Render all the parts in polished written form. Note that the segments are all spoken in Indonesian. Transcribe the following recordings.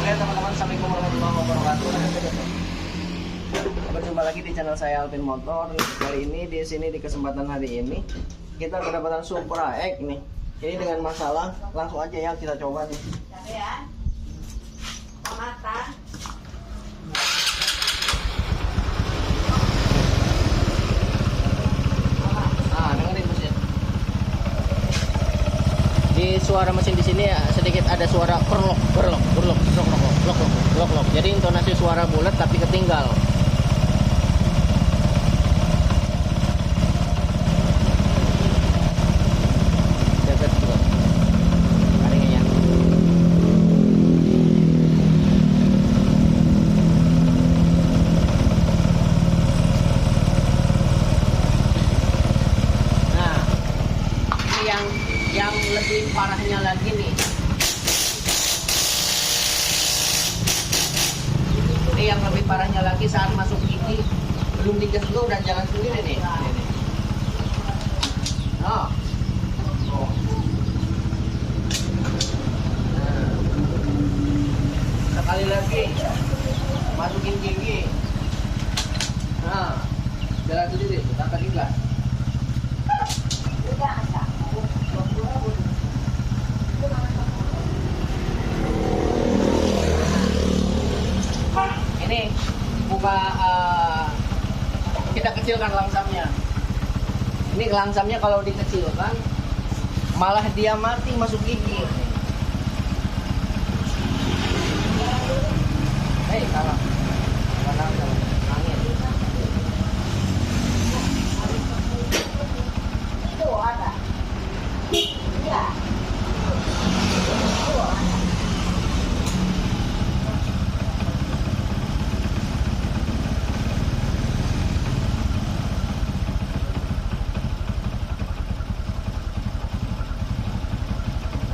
Oke teman-teman, assalamualaikum warahmatullahi wabarakatuh. Berjumpa lagi di channel saya Alvin Motor. Kali ini di sini di kesempatan hari ini kita kedapatan Supra X nih. Ini dengan masalah, langsung aja ya kita coba nih. Ya. Mata. Dengerin mesin. Di suara mesin di sini ya, sedikit ada suara berlok. Jadi intonasi suara bulat tapi ketinggal. Yang lebih parahnya lagi nih, yang lebih parahnya lagi saat masuk gigi belum digas juga udah jalan sendiri nih. Nah. Sekali lagi masukin gigi, nah jalan sendiri tanpa digas. Ini buka, kita kecilkan langsamnya. Ini langsamnya kalau dikecilkan malah dia mati masuk gigi. Salah. Angin. Itu ada. Iya.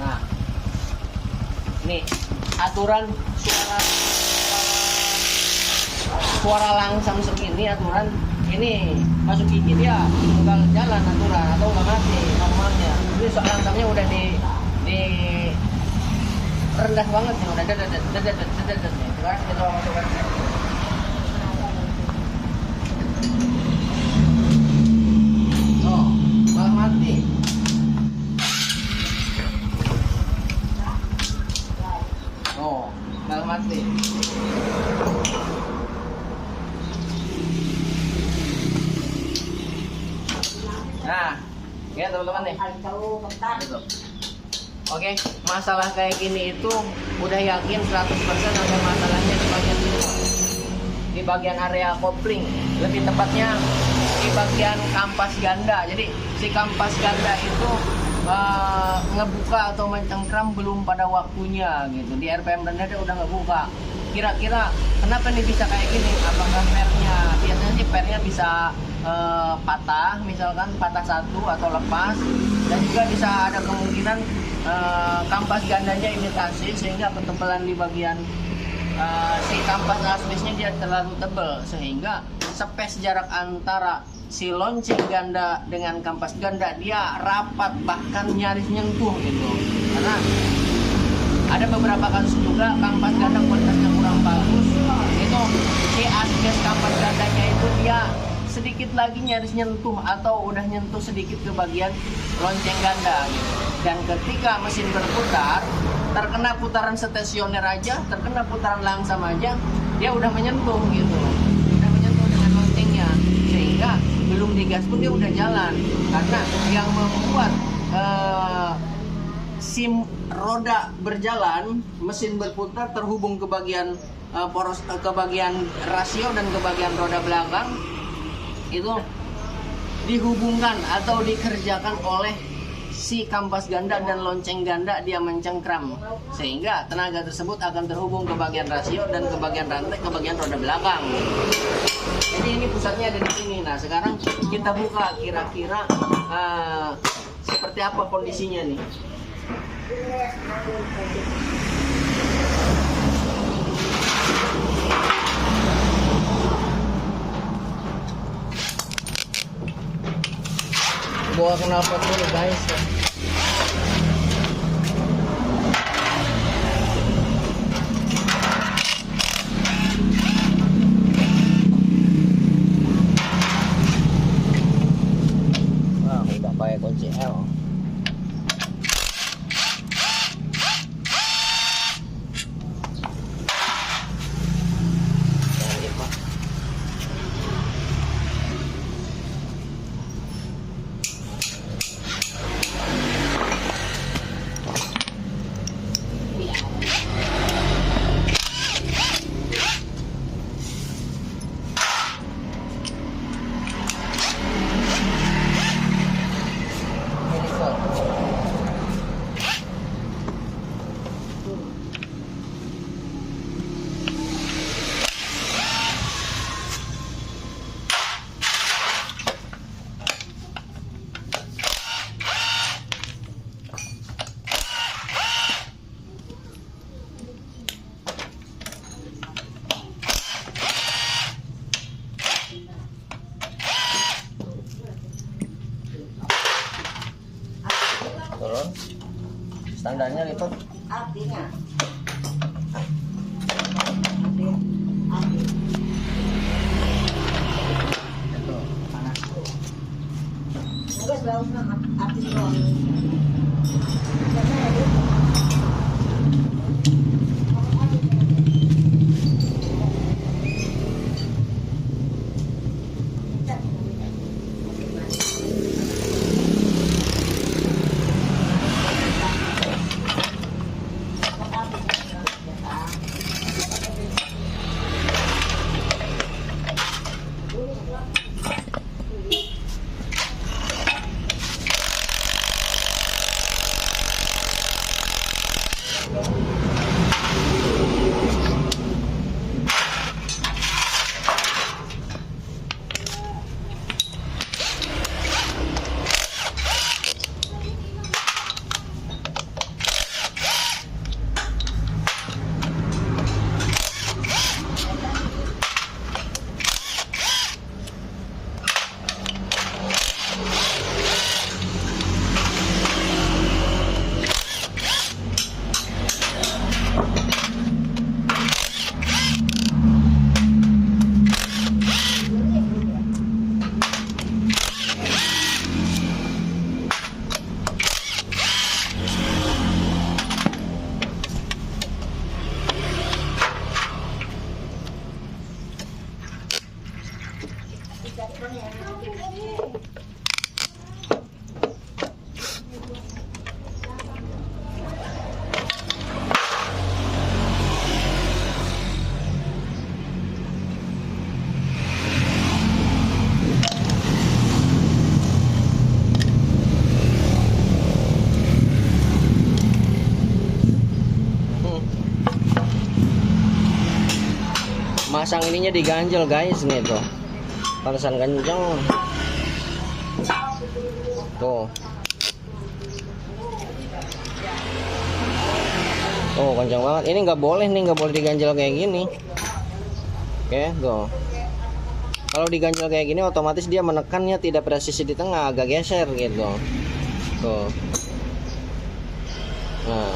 Nah, ini aturan suara langsam segini, aturan ini masuk gigi dia tinggal jalan aturan atau nggak mati normalnya. Ini soal langsamnya udah di rendah banget nih, udah dedet nih. Sekarang kita coba masukkan. Oh, malah mati. Oh, malah mati. Nah, ya teman-teman nih. Oke, masalah kayak gini itu udah yakin 100% ada masalahnya di bagian ini. Di bagian area kopling, lebih tepatnya di bagian kampas ganda. Jadi si kampas ganda itu ngebuka atau mencengkram belum pada waktunya gitu. Di RPM rendah dia udah ngebuka. Kira-kira kenapa nih bisa kayak gini? Apakah pernya? Biasanya sih pernya bisa patah, misalkan patah satu atau lepas, dan juga bisa ada kemungkinan kampas gandanya imitasi sehingga ketebalan di bagian si kampas asbesnya dia terlalu tebal sehingga space jarak antara si lonceng ganda dengan kampas ganda dia rapat, bahkan nyaris nyentuh gitu. Karena ada beberapa kasus juga kampas ganda kualitasnya kurang bagus, itu si asbes kampas gandanya itu dia sedikit lagi nyaris nyentuh atau udah nyentuh sedikit ke bagian lonceng ganda gitu. Dan ketika mesin berputar, terkena putaran stasioner aja, terkena putaran langsam aja, dia udah menyentuh gitu, udah menyentuh dengan loncengnya, sehingga belum digas pun dia udah jalan. Karena yang membuat sim roda berjalan, mesin berputar terhubung ke bagian ke bagian rasio dan ke bagian roda belakang itu dihubungkan atau dikerjakan oleh si kampas ganda dan lonceng ganda, dia mencengkram sehingga tenaga tersebut akan terhubung ke bagian rasio dan ke bagian rantai, ke bagian roda belakang. Jadi ini pusatnya ada di sini. Nah sekarang kita buka kira-kira seperti apa kondisinya nih. Bawa knalpot dulu guys. tuh. Artinya. Itu panas. Enggak selalu sama arti doang. Masang ininya diganjel guys nih tuh. Pantesan kenceng. Tuh. Oh, kencang banget. Ini nggak boleh nih, nggak boleh diganjel kayak gini. Oke, tuh. Kalau diganjel kayak gini otomatis dia menekannya tidak presisi di tengah, agak geser gitu. Tuh. Nah.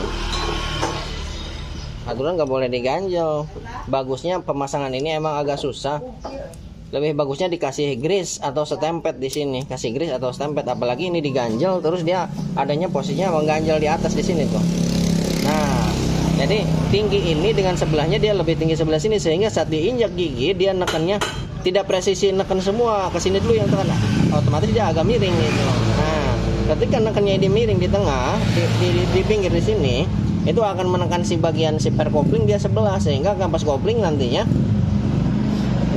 Aturan nggak boleh diganjel. Bagusnya pemasangan ini emang agak susah. Lebih bagusnya dikasih grease atau stempet di sini. Kasih grease atau stempet. Apalagi ini diganjel terus dia adanya posisinya mengganjel di atas di sini tuh. Nah, jadi tinggi ini dengan sebelahnya dia lebih tinggi sebelah sini sehingga saat diinjak gigi dia nekannya tidak presisi neken semua ke sini dulu yang tekan. Otomatis dia agak miring gitu. Nah, ketika nekannya ini miring di tengah, di pinggir di sini, itu akan menekan si bagian si per kopling dia sebelah sehingga kampas kopling nantinya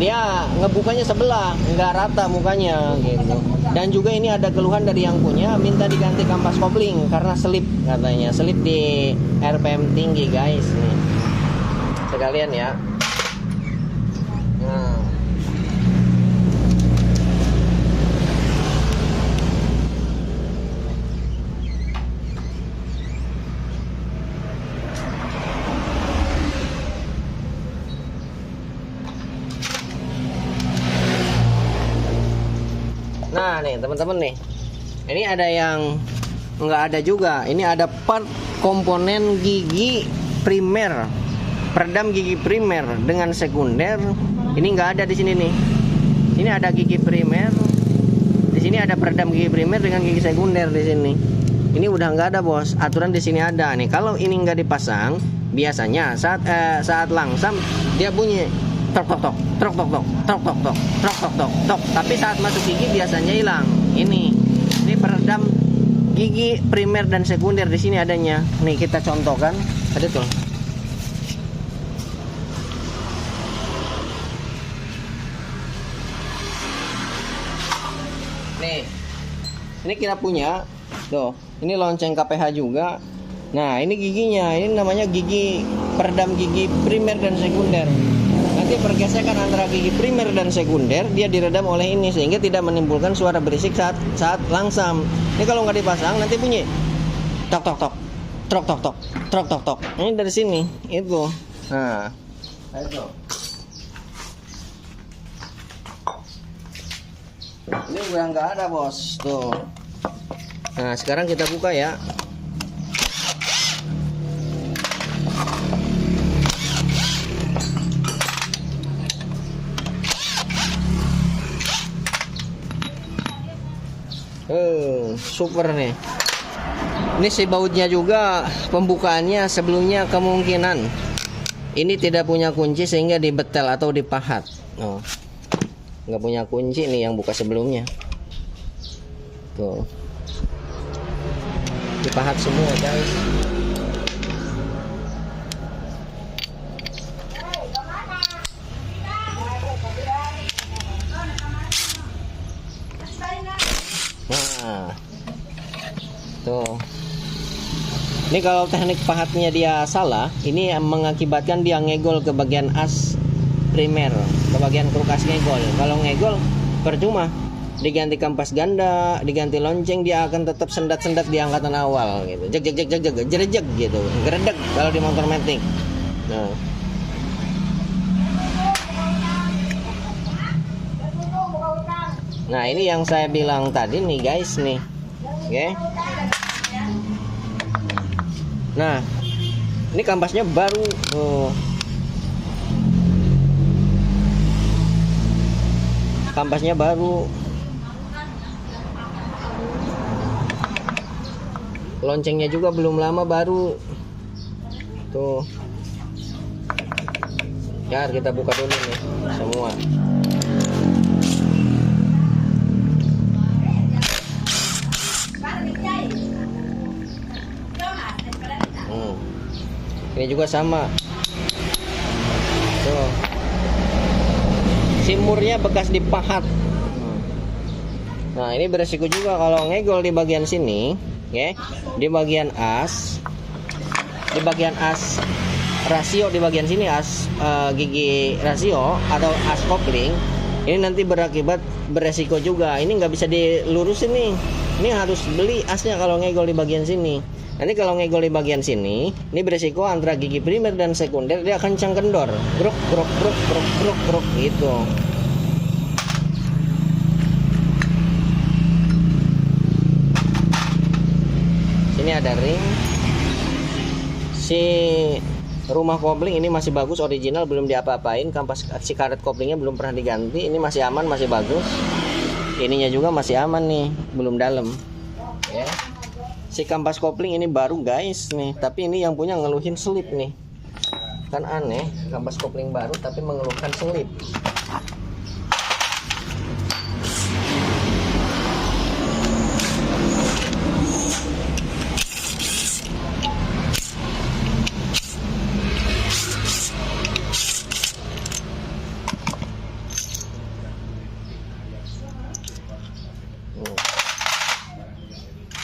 dia ngebukanya sebelah, nggak rata mukanya gitu. Dan juga ini ada keluhan dari yang punya, minta diganti kampas kopling karena selip katanya, selip di RPM tinggi guys nih. Sekalian ya. Nah. Nah nih teman-teman nih, ini ada yang nggak ada juga. Ini ada part komponen gigi primer, peredam gigi primer dengan sekunder. Ini nggak ada di sini nih. Ini ada gigi primer, di sini ada peredam gigi primer dengan gigi sekunder di sini. Ini udah nggak ada bos. Aturan di sini ada nih. Kalau ini nggak dipasang, biasanya saat langsam dia bunyi tok tok tok tok tok tok tok tok tok tok tok tok tok. Tapi saat masuk gigi biasanya hilang. Ini peredam gigi primer dan sekunder di sini adanya. Nih kita contohkan, ada tuh. Nih, ini kita punya, tuh. Ini lonceng KPH juga. Nah, ini giginya. Ini namanya gigi peredam gigi primer dan sekunder. Nanti pergesekan antara gigi primer dan sekunder dia diredam oleh ini sehingga tidak menimbulkan suara berisik saat langsam. Ini kalau nggak dipasang nanti bunyi tok tok tok tok tok tok tok tok tok. Ini dari sini itu. Nah, itu. Ini udah nggak ada bos tuh. Nah sekarang kita buka ya. super nih. Ini si bautnya juga pembukaannya sebelumnya kemungkinan ini tidak punya kunci sehingga dibetel atau dipahat. Oh, nggak punya kunci nih yang buka sebelumnya. Tuh, dipahat semua guys. Nah, tuh. Ini kalau teknik pahatnya dia salah, ini mengakibatkan dia ngegol ke bagian as primer, ke bagian kruk as ngegol. Kalau ngegol percuma, diganti kampas ganda, diganti lonceng, dia akan tetap sendat-sendat di angkatan awal gitu. Jeg gitu. Geredek kalau di motor matic. Nah. Nah, ini yang saya bilang tadi nih guys nih. Oke. Nah, ini kampasnya baru. Oh. Kampasnya baru. Loncengnya juga belum lama baru. Tuh. Ya, kita buka dulu nih semua. Ini juga sama. Tuh. Simurnya bekas dipahat. Nah, ini beresiko juga kalau ngegol di bagian sini, ya. Di bagian as. Di bagian as rasio di bagian sini as gigi rasio atau as kopling. Ini nanti berakibat beresiko juga. Ini nggak bisa dilurusin nih. Ini harus beli asnya kalau ngegol di bagian sini. Nanti kalau ngegol di bagian sini, ini beresiko antara gigi primer dan sekunder dia kencang kendor, brok brok brok brok brok brok gitu. Sini ada ring. Si rumah kopling ini masih bagus, original, belum diapa-apain. Kampas si karet koplingnya belum pernah diganti. Ini masih aman, masih bagus. Ininya juga masih aman nih, belum dalam. Ya. Si kampas kopling ini baru guys nih, tapi ini yang punya ngeluhin selip nih. Kan aneh, kampas kopling baru tapi mengeluhkan selip.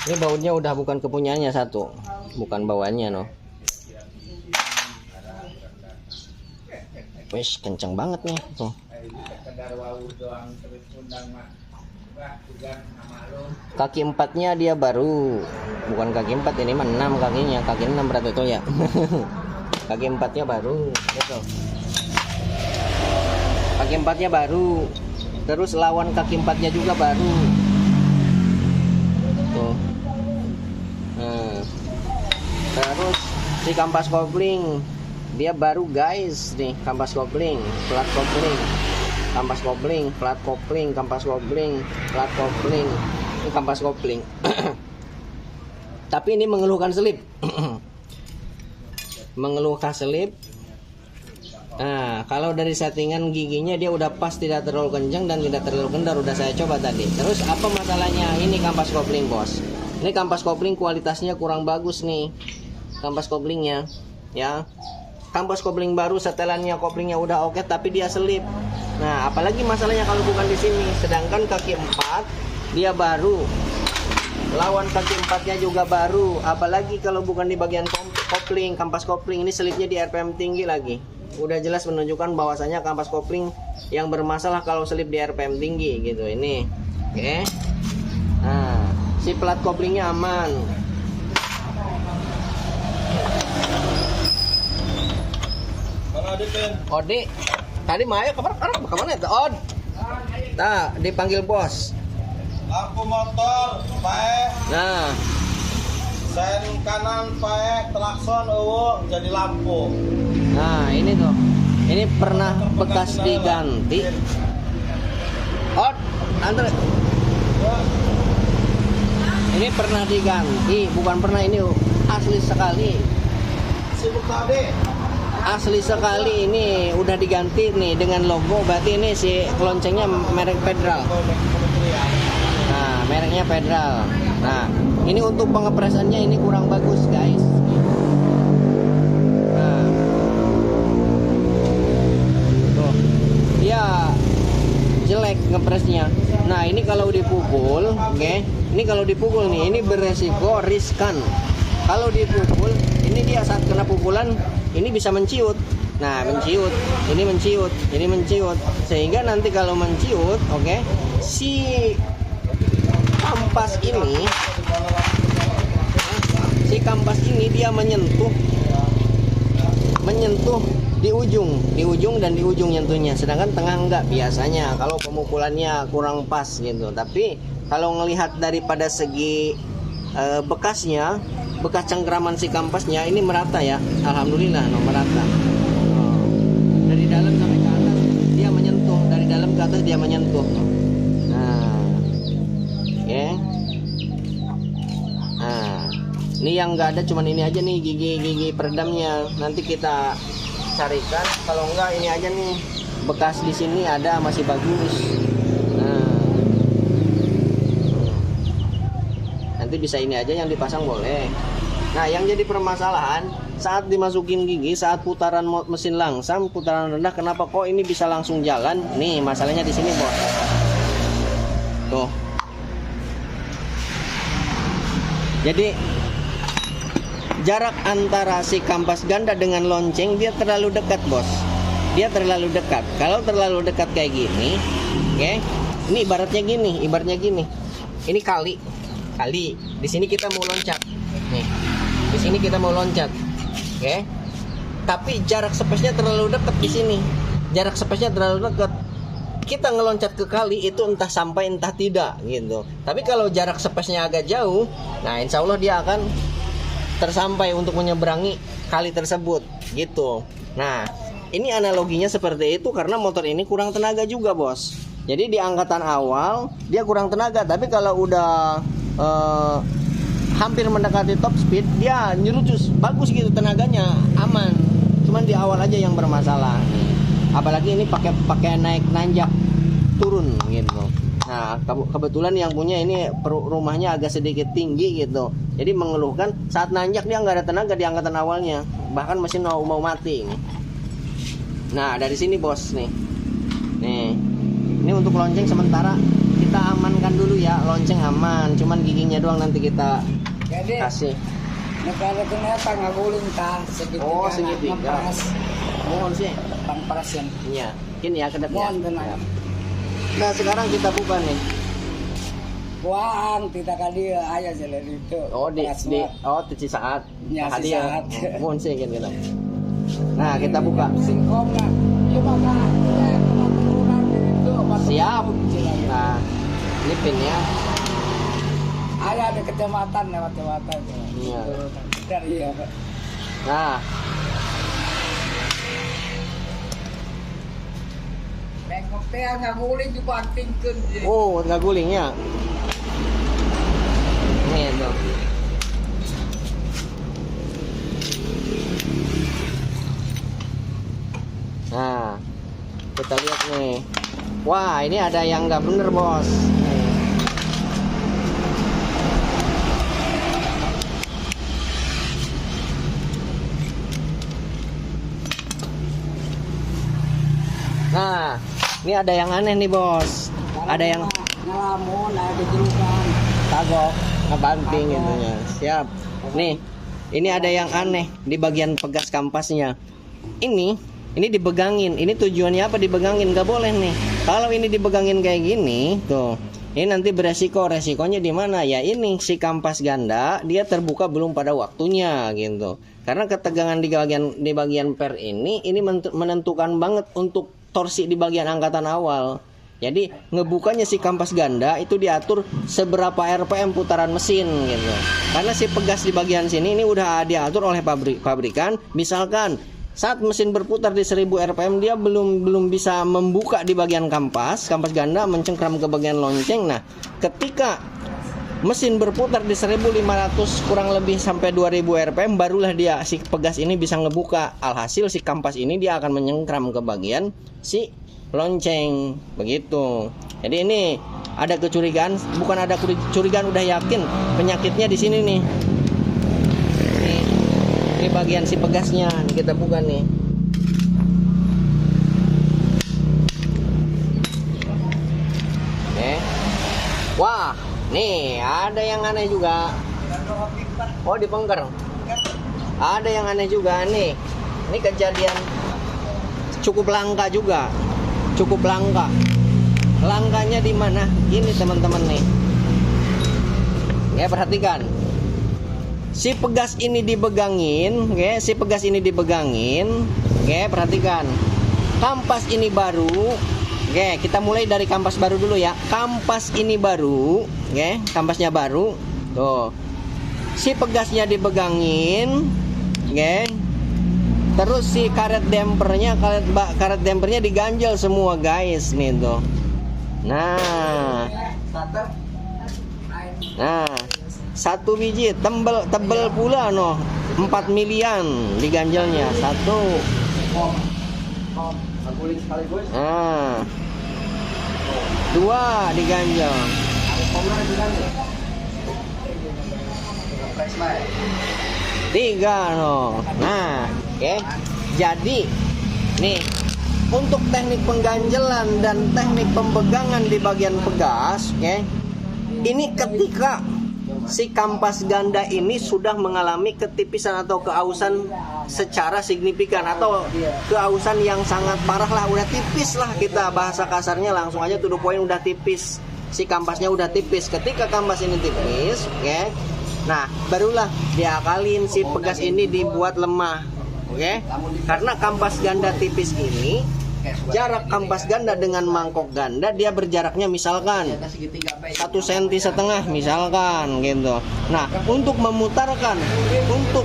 Ini bautnya udah bukan kepunyaannya satu, bukan bawaannya no. Wes kenceng banget nih tuh. Kaki empatnya dia baru, bukan kaki empat, ini mah 6 kakinya, kaki 6 berarti itu ya. Kaki empatnya baru, gitu. Kaki empatnya baru, terus lawan kaki empatnya juga baru. Tuh. Nah, terus si kampas kopling dia baru guys nih, kampas kopling, plat kopling, kampas kopling, plat kopling, kampas kopling, plat kopling, ini kampas kopling. Tapi ini mengeluhkan selip. Mengeluhkan selip. Nah, kalau dari settingan giginya dia udah pas, tidak terlalu kencang dan tidak terlalu kendor, udah saya coba tadi. Terus apa masalahnya ini kampas kopling bos? Ini kampas kopling kualitasnya kurang bagus nih, kampas koplingnya, ya. Kampas kopling baru, setelannya koplingnya udah oke, tapi dia selip. Nah, apalagi masalahnya kalau bukan di sini. Sedangkan kaki 4 dia baru, lawan kaki 4-nya juga baru. Apalagi kalau bukan di bagian kopling, kampas kopling ini selipnya di RPM tinggi lagi. Udah jelas menunjukkan bahwasanya kampas kopling yang bermasalah kalau selip di RPM tinggi gitu. Ini, oke. Nah, si plat koplingnya aman. Odi, tadi Maya kemana itu? Od, nah dipanggil bos. Lampu motor, pae. Nah, Sen kanan, pae, klakson, jadi lampu. nah ini tuh, ini pernah bekas diganti. Od, antar. Ini pernah diganti, bukan pernah, ini asli sekali. Sibuk tadi. Asli sekali ini udah diganti nih dengan logo, berarti ini si loncengnya merek Federal. Nah, mereknya Federal. Nah, ini untuk pengepresannya ini kurang bagus, guys. Nah, tuh, dia jelek ngepresnya. Nah, ini kalau dipukul, oke. Ini kalau dipukul nih, ini beresiko riskan. Kalau dipukul, ini dia saat kena pukulan ini bisa menciut. Nah, menciut, ini menciut, ini menciut. Sehingga nanti kalau menciut, oke, si kampas ini dia menyentuh di ujung dan di ujung nyentuhnya. Sedangkan tengah enggak biasanya kalau pemukulannya kurang pas gitu. Tapi kalau ngelihat daripada segi bekasnya, bekas cengkraman si kampasnya ini merata ya, alhamdulillah merata. Dari dalam sampai ke atas dia menyentuh, dari dalam ke atas dia menyentuh. Nah, ya. Nah, ini yang nggak ada cuman ini aja nih, gigi peredamnya. Nanti kita carikan, kalau enggak ini aja nih, bekas di sini ada masih bagus. Nah, nanti bisa ini aja yang dipasang boleh. Nah, yang jadi permasalahan saat dimasukin gigi, saat putaran mesin langsam, putaran rendah, kenapa kok ini bisa langsung jalan? Nih, masalahnya di sini, bos. Tuh. Jadi jarak antara si kampas ganda dengan lonceng dia terlalu dekat, bos. Dia terlalu dekat. Kalau terlalu dekat kayak gini, oke. Ini ibaratnya gini. Ini kali. Di sini kita mau loncat. Nih. Di sini kita mau loncat. Oke. Tapi jarak space-nya terlalu dekat di sini. Jarak space-nya terlalu dekat. Kita ngeloncat ke kali itu entah sampai entah tidak gitu. Tapi kalau jarak space-nya agak jauh, nah insya Allah dia akan tersampai untuk menyeberangi kali tersebut gitu. Nah, ini analoginya seperti itu karena motor ini kurang tenaga juga, bos. Jadi di angkatan awal dia kurang tenaga, tapi kalau udah hampir mendekati top speed dia nyerudus bagus gitu, tenaganya aman. Cuman di awal aja yang bermasalah. Apalagi ini pakai naik nanjak turun gitu. Nah, kebetulan yang punya ini rumahnya agak sedikit tinggi gitu. Jadi mengeluhkan saat nanjak dia nggak ada tenaga di angkatan awalnya. Bahkan mesin mau mati. Nah, dari sini, bos, nih. Ini untuk lonceng sementara kita amankan dulu ya. Lonceng aman, cuman giginya doang nanti kita kasih. Negara ternyata ngaguling ta segitiga. Oh, segitiga. Mohon sih. Bang perasaan. Iya, ini ya kedap ya. Mohon tenang. Nah, sekarang kita buka nih. Buang tidak kali ayah jalan itu. Oh, di saat. Ya, hadiah. saat. Mohon sih gitu. Nah, kita buka. Singkong lah. Ya maka Siap. Nah, ini pinnya. Ayah ada kecamatan lewat kecamatan. Iya. Dari ya. Nah, bengkok teh ngaguling dibantingkeun. oh, nggak gulingnya. Nih tuh. Nah, kita lihat nih. Wah, ini ada yang nggak bener, bos. Nah, ini ada yang aneh nih, bos. Ada yang ngelamun, ada jerukan. kagok, ngebanting gitu ya. Siap. Nih, ini ada yang aneh di bagian pegas kampasnya. Ini dibegangin. Ini tujuannya apa dibegangin? Gak boleh nih. Kalau ini dibegangin kayak gini, tuh. Ini nanti resikonya di mana? Ya ini si kampas ganda dia terbuka belum pada waktunya gitu. Karena ketegangan di bagian per ini menentukan banget untuk torsi di bagian angkatan awal. Jadi ngebukanya si kampas ganda itu diatur seberapa RPM putaran mesin gitu. Karena si pegas di bagian sini ini udah diatur oleh pabrikan. Misalkan saat mesin berputar di 1000 RPM dia belum bisa membuka di bagian kampas ganda mencengkram ke bagian lonceng. Nah, ketika mesin berputar di 1500 kurang lebih sampai 2000 rpm, barulah dia si pegas ini bisa ngebuka. Alhasil si kampas ini dia akan menyengkram ke bagian si lonceng begitu. Jadi ini ada kecurigaan, bukan ada kecurigaan, udah yakin penyakitnya di sini nih. Ini bagian si pegasnya, ini kita buka nih. Oke. Wah, nih ada yang aneh juga. Oh, di pengker. Ada yang aneh juga nih. Ini kejadian cukup langka juga. Cukup langka. Langkanya di mana? Ini teman-teman nih. Ya, perhatikan. Si pegas ini dibegangin, oke, si pegas ini dibegangin. Oke, perhatikan. Kampas ini baru. Oke, kita mulai dari kampas baru dulu ya. Kampas ini baru, oke, kampasnya baru. Tuh. Si pegasnya dibegangin, oke. Terus si karet dampernya, karet dampernya diganjel semua, guys, nih tuh. Nah, satu biji tebel pula noh, 4 milian diganjelnya satu. Nah, 2 diganjel. 3 noh. Nah, oke. Jadi nih, untuk teknik pengganjelan dan teknik pembegangan di bagian pegas, oke. Ini ketika si kampas ganda ini sudah mengalami ketipisan atau keausan secara signifikan, atau keausan yang sangat parah lah, udah tipis lah, kita bahasa kasarnya langsung aja to the point, udah tipis, si kampasnya udah tipis. Ketika kampas ini tipis, oke, nah barulah diakalin si pegas ini dibuat lemah, oke. Karena kampas ganda tipis ini, jarak kampas ganda dengan mangkok ganda dia berjaraknya misalkan 1,5 cm misalkan gitu. Nah, untuk memutarkan, untuk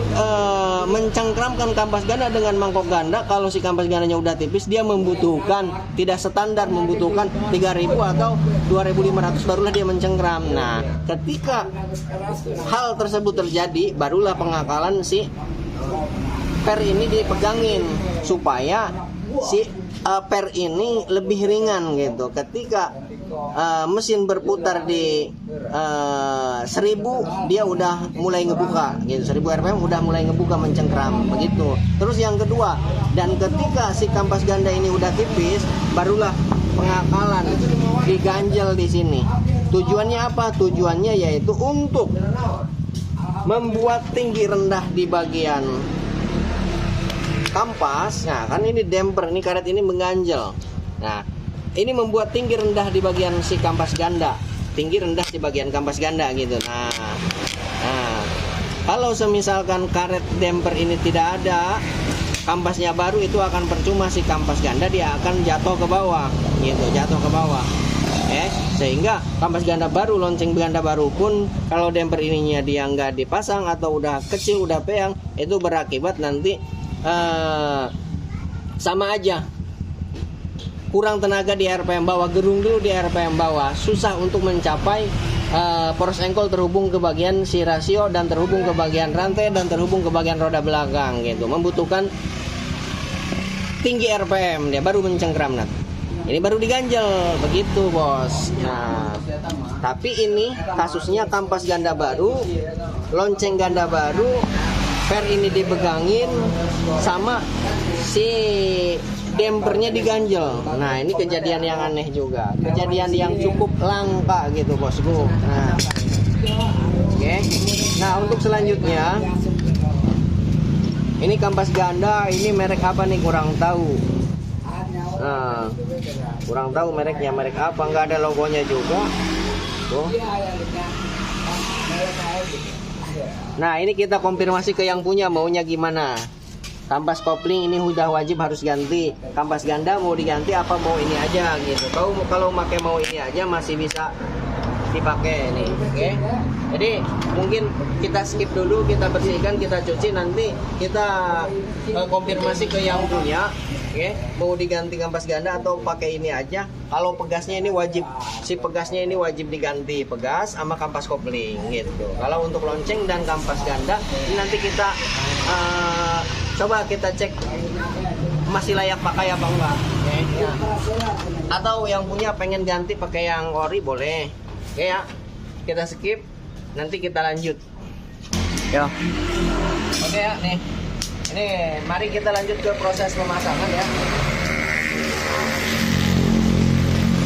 mencengkramkan kampas ganda dengan mangkok ganda, kalau si kampas gandanya udah tipis, dia membutuhkan, tidak standar, membutuhkan 3.000 atau 2.500 barulah dia mencengkram. Nah, ketika hal tersebut terjadi, barulah pengakalan si per ini dipegangin supaya si per ini lebih ringan gitu. Ketika mesin berputar di 1000, dia udah mulai ngebuka gitu, 1000 rpm udah mulai ngebuka, mencengkram begitu. Terus yang kedua, dan ketika si kampas ganda ini udah tipis, barulah pengakalan diganjel di sini. Tujuannya apa? Tujuannya yaitu untuk membuat tinggi rendah di bagian kampas. Nah, kan ini damper, ini karet ini mengganjel. Nah, ini membuat tinggi rendah di bagian si kampas ganda, tinggi rendah di bagian kampas ganda gitu. Nah, kalau semisalkan karet damper ini tidak ada, kampasnya baru, itu akan percuma, si kampas ganda dia akan jatuh ke bawah gitu, jatuh ke bawah. Sehingga kampas ganda baru, lonceng ganda baru pun kalau damper ininya dia nggak dipasang atau udah kecil, udah peang, itu berakibat nanti sama aja, kurang tenaga di RPM bawah, gerung dulu di RPM bawah, susah untuk mencapai poros engkol terhubung ke bagian si rasio dan terhubung ke bagian rantai dan terhubung ke bagian roda belakang gitu, membutuhkan tinggi RPM dia baru mencengkram. Nah, ini baru diganjel begitu, bos. Nah, tapi ini kasusnya kampas ganda baru, lonceng ganda baru, per ini dipegangin, sama si dampernya diganjel. Nah, ini kejadian yang aneh juga, kejadian yang cukup langka gitu, bosku. Nah, oke. Nah, untuk selanjutnya, ini kampas ganda, ini merek apa nih, kurang tahu. Nah, kurang tahu mereknya, merek apa, nggak ada logonya juga. Tuh. Nah, ini kita konfirmasi ke yang punya, maunya gimana. Kampas kopling ini udah wajib harus ganti. Kampas ganda mau diganti apa mau ini aja gitu. Kalau pakai mau ini aja masih bisa dipakai nih, oke. Jadi mungkin kita skip dulu, kita bersihkan, kita cuci, nanti kita konfirmasi ke yang punya. Oke, mau diganti kampas ganda atau pakai ini aja. Kalau pegasnya ini wajib, si pegasnya ini wajib diganti pegas sama kampas kopling gitu. Kalau untuk lonceng dan kampas ganda, ini nanti kita coba kita cek masih layak pakai apa enggak. Oke, ya. Atau yang punya pengen ganti pakai yang ori boleh. Oke ya, kita skip. Nanti kita lanjut. Yo. Oke ya, nih. Ini mari kita lanjut ke proses pemasangan ya.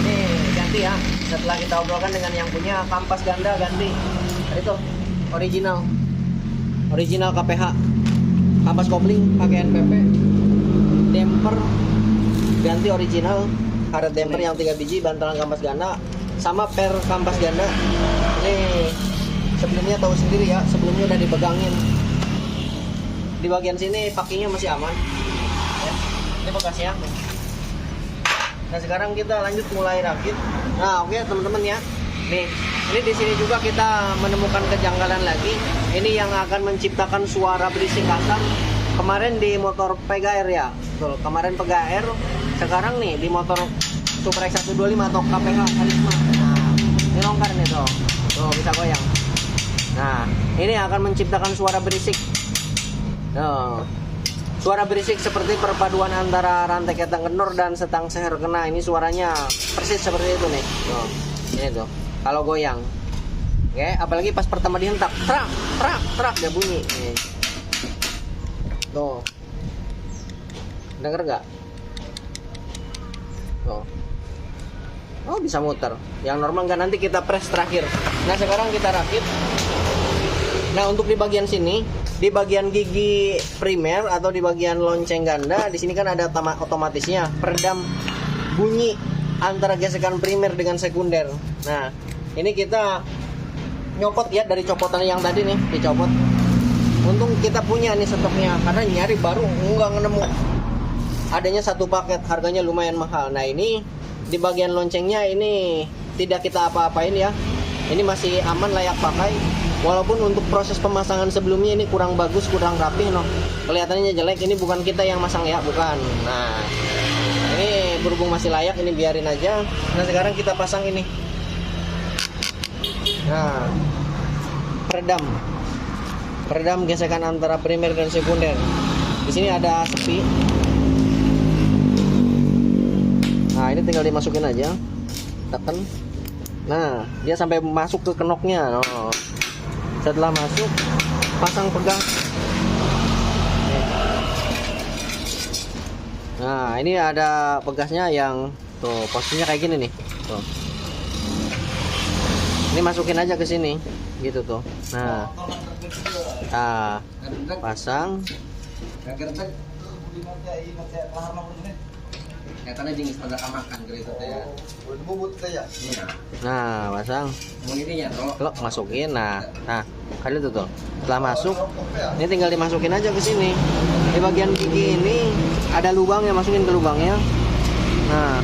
Ini ganti ya. Setelah kita obrolkan dengan yang punya kampas ganda ganti. Itu original. Original KPH. Kampas kopling pakai NPP. Damper ganti original. Karet damper yang 3 biji, bantalan kampas ganda sama per kampas ganda. Ini sebelumnya tahu sendiri ya, sebelumnya udah dipegangin. Di bagian sini packingnya masih aman ya. Ini bekasnya. Nah sekarang kita lanjut mulai rakit. Nah oke teman-teman ya, nih ini di sini juga kita menemukan kejanggalan lagi. Ini yang akan menciptakan suara berisik kasar. Kemarin di motor PGR ya, betul, kemarin PGR. Sekarang nih di motor Super X125 atau KPH Karisma. Nah ini longgar nih tuh, bisa goyang. Nah ini akan menciptakan suara berisik. Nah, suara berisik seperti perpaduan antara rantai ketang kendor dan setang seher kena. Ini suaranya persis seperti itu nih. Tuh, ini tuh. Kalau goyang, oke, apalagi pas pertama dihentak, trak, trak, trak dia bunyi. Nih. Tuh, denger gak? Tuh. Oh bisa muter. Yang normal nggak, nanti kita press terakhir. Nah sekarang kita rakit. Nah untuk di bagian sini, di bagian gigi primer atau di bagian lonceng ganda, di sini kan ada otomatisnya peredam bunyi antara gesekan primer dengan sekunder. Nah ini kita nyopot ya dari copotan yang tadi nih, dicopot. Untung kita punya nih stoknya, karena nyari baru nggak nemu. Adanya satu paket, harganya lumayan mahal. Nah ini di bagian loncengnya ini tidak kita apa-apain ya. Ini masih aman, layak pakai. Walaupun untuk proses pemasangan sebelumnya ini kurang bagus, kurang rapi, no. Kelihatannya jelek. Ini bukan kita yang masang ya, bukan. Nah, ini berhubung masih layak, ini biarin aja. Nah, sekarang kita pasang ini. Nah, peredam gesekan antara primer dan sekunder. Di sini ada sepi. Nah, ini tinggal dimasukin aja. Tekan. Nah, dia sampai masuk ke kenoknya. No. Setelah masuk, pasang pegas. Nah ini ada pegasnya yang tuh posisinya kayak gini nih. Tuh. Ini masukin aja ke sini, gitu tuh. Nah, pasang. Nah, pasang. Lo masukin. Nah, kali itu tuh. Setelah masuk, ini tinggal dimasukin aja ke sini. Di bagian gigi ini ada lubang, yang masukin ke lubangnya. Nah,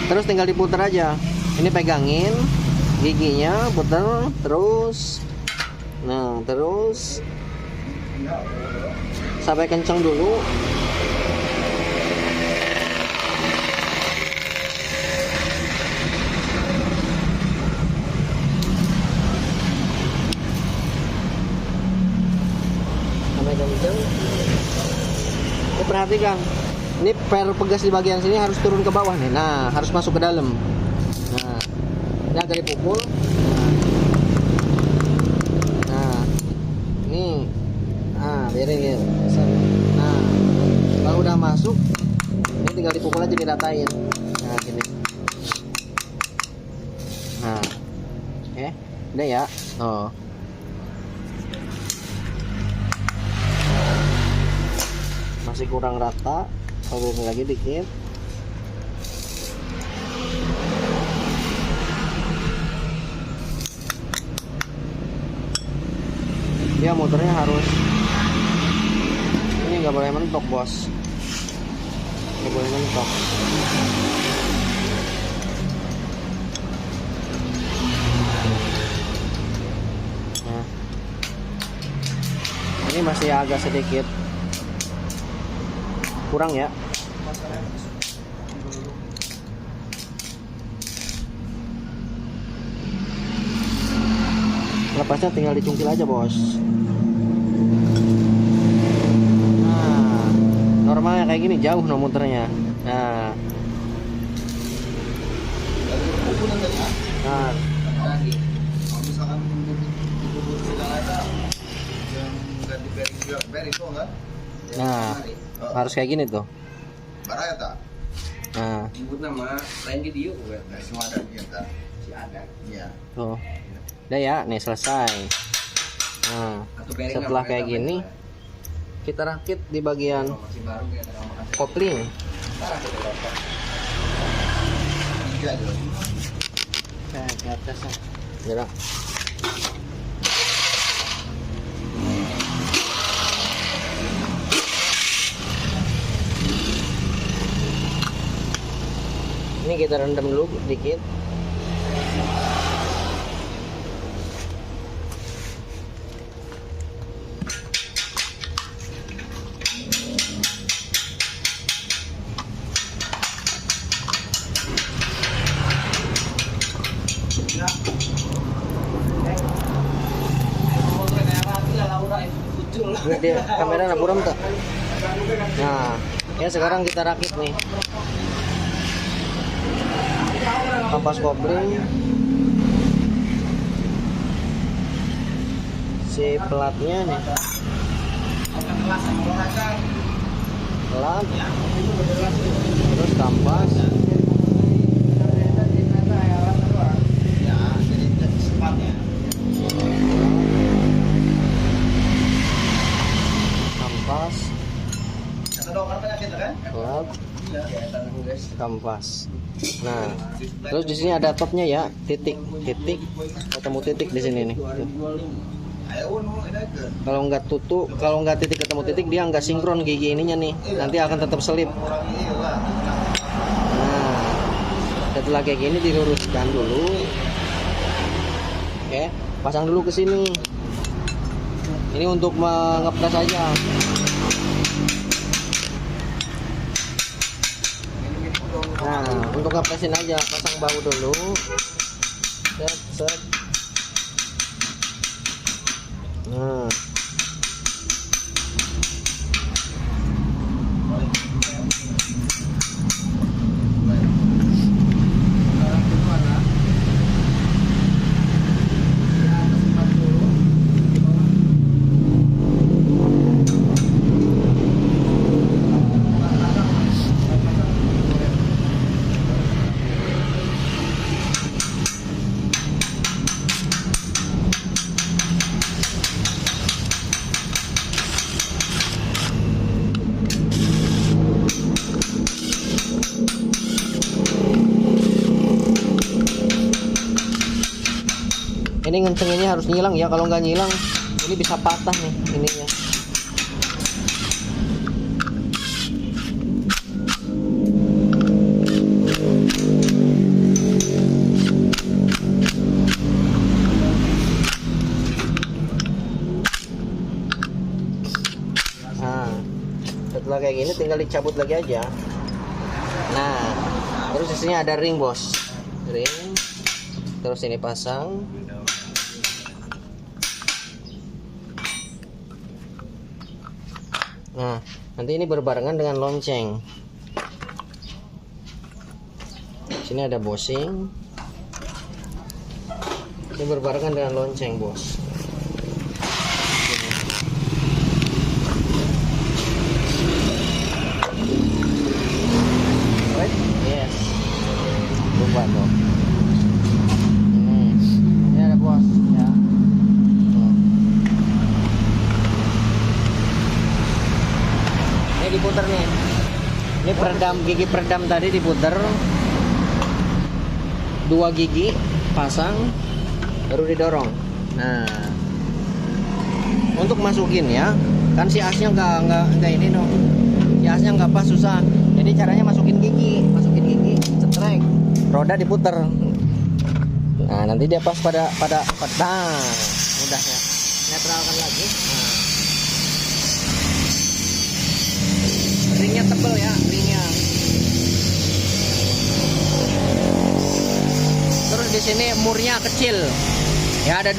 terus tinggal diputer aja. Ini pegangin giginya, puter terus. Nah, terus sampai kencang dulu. Perhatikan, ini per pegas di bagian sini harus turun ke bawah nih. Nah, harus masuk ke dalam. Nah, ini agak dipukul. Nah, ini, biarin ya. Nah, kalau udah masuk, ini tinggal dipukul aja, diratain. Nah, gini. Nah, udah ya. Oh. Masih kurang rata, kalau lagi dikit. Dia motornya harus, ini nggak boleh mentok bos, nggak boleh mentok. Nah, ini masih agak sedikit kurang ya. Lepasnya tinggal dicungkil aja, Bos. Nah, normalnya kayak gini jauh no muternya. Nah, nah, Kalau misalkan dibubur segala ada yang ganti bearing juga bearing itu kan? nah, harus kayak gini tuh. Barang ya tak? Nah, Nyebut nama lain di dia gue. Semua ada kita. Si ada. Iya. tuh. Udah ya, nih selesai. Nah, setelah kayak gini, kita rakit di bagian Masih baru kayak ada makan. kopling. Tiga dong. Nah, di atasnya. Gerak. Ini kita rendam dulu dikit. Ini dia kamera nak buram tak? Nah, ya sekarang kita rakit nih. Kampas kopling. Si pelatnya nih. Pelat. Terus kampas. Ya, jadi sepatnya. Kampas. Kata dokter kita kan? Pelat. Iya. Kampas. Nah, terus di sini ada topnya ya, titik, ketemu titik di sini nih. Ayo ini ke. Kalau nggak titik ketemu titik dia nggak sinkron gigi ininya nih, nanti akan tetap selip. Orang ini lah. Nah, setelah kayak gini diluruskan dulu. Oke, pasang dulu ke sini. Ini untuk mengepres aja. Nah, untuk ngepresin aja, pasang bahu dulu. Set, set. Nah. Ini ngencenginnya harus nyilang ya, kalau nggak nyilang ini bisa patah nih ininya. Nah, setelah kayak gini tinggal dicabut lagi aja. Nah, terus di sini ada ring, Bos. Ring. Terus ini pasang. Nah, nanti ini berbarengan dengan lonceng. Sini ada bosing. Ini berbarengan dengan lonceng, Bos. Right? Yes. Lupa tuh. Ini ada, Bos. Ya. Ini diputar nih. Ini peredam, gigi peredam tadi diputar. 2 gigi pasang, baru didorong. Nah, untuk masukin ya, kan si asnya nggak ini no. Si asnya nggak pas, susah. Jadi caranya masukin gigi, cetrek, roda diputar. Nah, nanti dia pas pada nah, mudahnya. Netralkan lagi. Nah. Ringnya tepat tebal ya ringnya. Terus di sini murnya kecil. Ya ada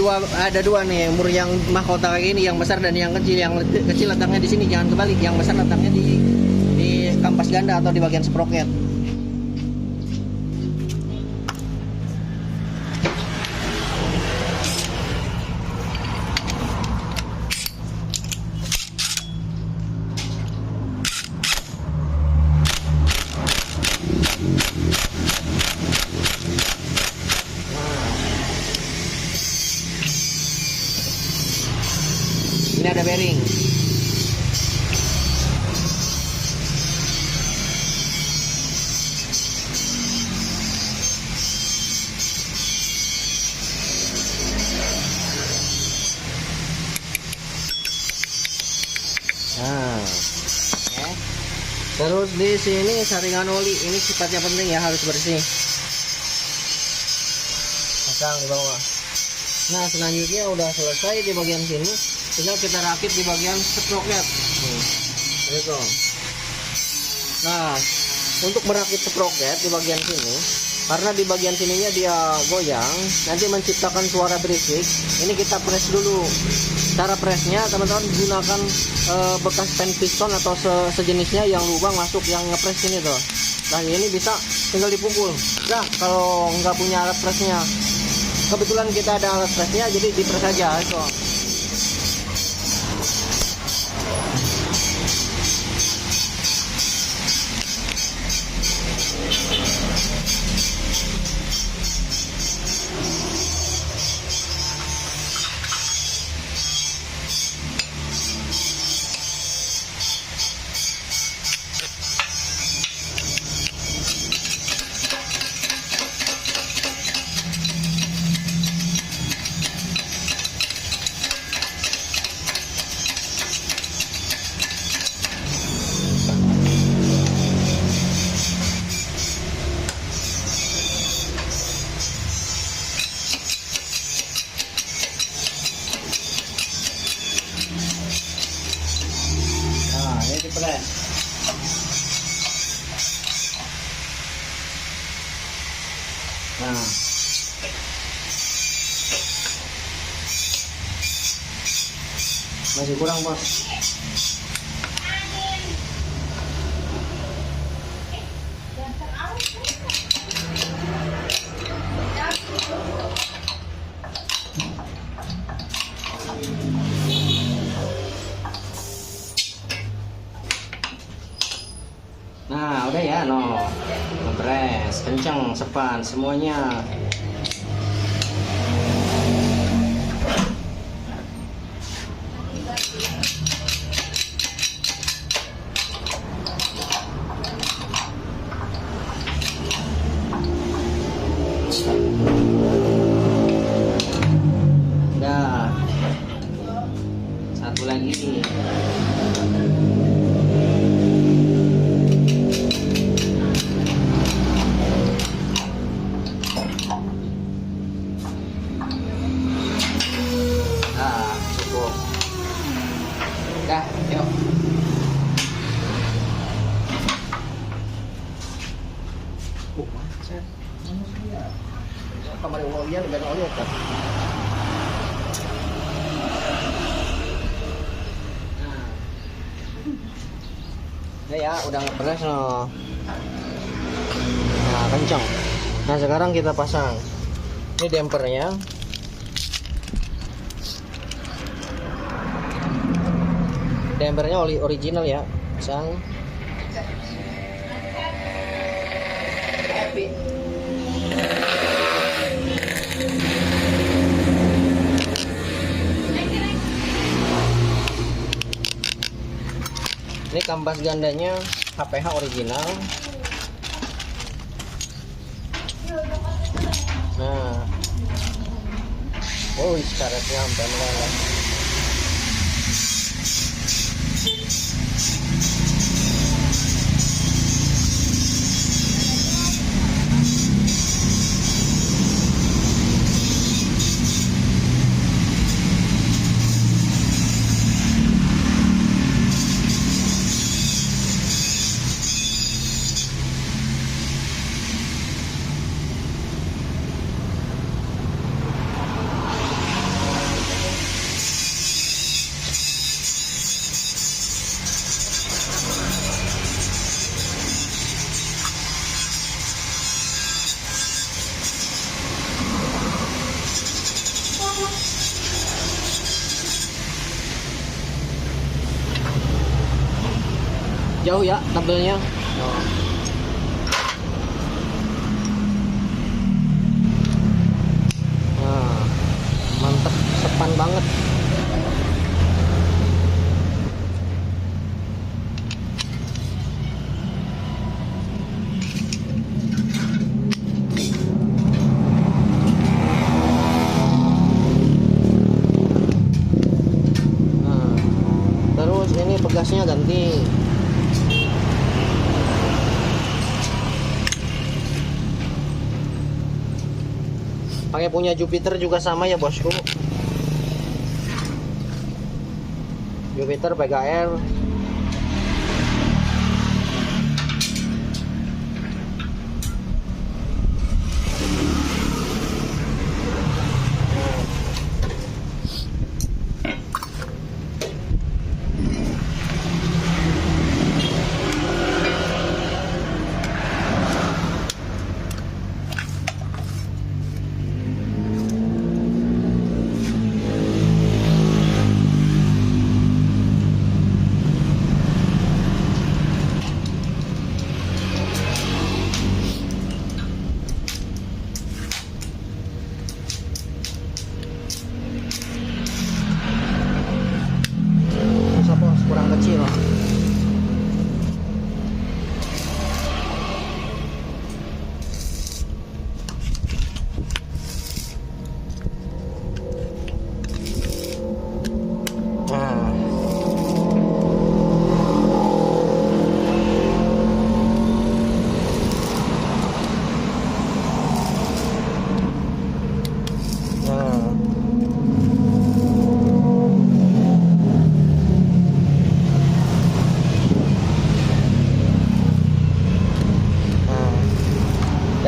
dua nih mur yang mahkota kayak gini, yang besar dan yang kecil. Yang kecil letaknya di sini, jangan kebalik. Yang besar letaknya di kampas ganda atau di bagian sprocket. Ini ada bearing. Nah, oke. Terus di sini saringan oli, ini sifatnya penting ya, harus bersih. Pasang di bawah. Nah, selanjutnya udah selesai di bagian sini. Tinggal kita rakit di bagian sprocket. Gitu. Nah, untuk merakit sprocket di bagian sini, karena di bagian sininya dia goyang, nanti menciptakan suara berisik. Ini kita press dulu. Cara pressnya teman-teman gunakan bekas pen piston atau sejenisnya yang lubang masuk yang ngepres ini tuh. Nah ini bisa tinggal dipukul. Nah kalau nggak punya alat pressnya, kebetulan kita ada alat pressnya, jadi dipres aja itu. Dipres. Nah, masih kurang bos. Nah udah ya, no ngepres kenceng, sepan semuanya. Udah, satu lagi. Dah, yuk. Kamar olian, ben olian kan. Nah, ya, udah ngepres no. Nah, kencang. Nah, sekarang kita pasang. Ini dampernya. Dampernya oli original ya, pasang. Ini kampas gandanya HPH original. Nah, oh karetnya sampai meleleh. jauh ya tabelnya. Nah, mantep, sepan banget. Nah, terus ini pegasnya ganti. Pakai punya Jupiter juga sama ya bosku. Jupiter PGR. Kurang kecil.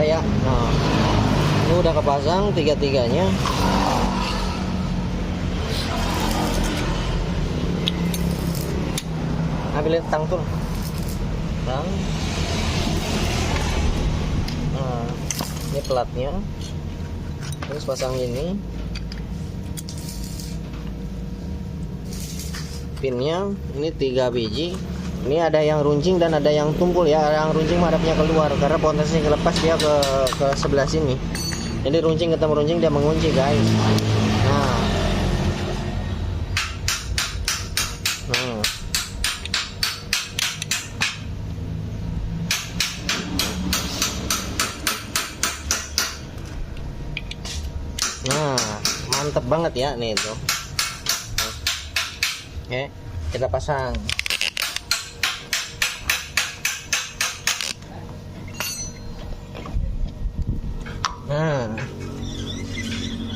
Ya, nah, ini udah kepasang tiga-tiganya. Ambilin tang tuh, tang. Nah, ini pelatnya, terus pasang ini, pinnya, ini 3 biji. Ini ada yang runcing dan ada yang tumpul ya. Yang runcing hadapnya keluar karena potensi kelepas dia ke sebelah sini. Jadi runcing ketemu runcing dia mengunci guys. Nah, mantep banget ya nih itu. Oke, kita pasang. Nah,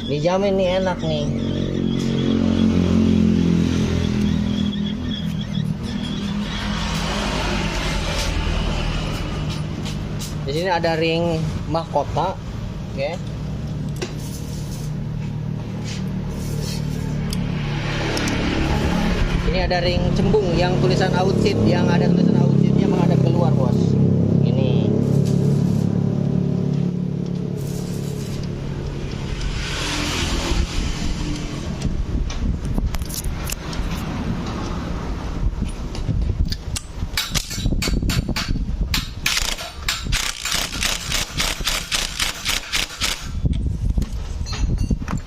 dijamin nih enak nih. Di sini ada ring mahkota, oke. Ini ada ring cembung yang tulisan outside, yang ada tulisan outside-nya menghadap keluar, bos. Ini.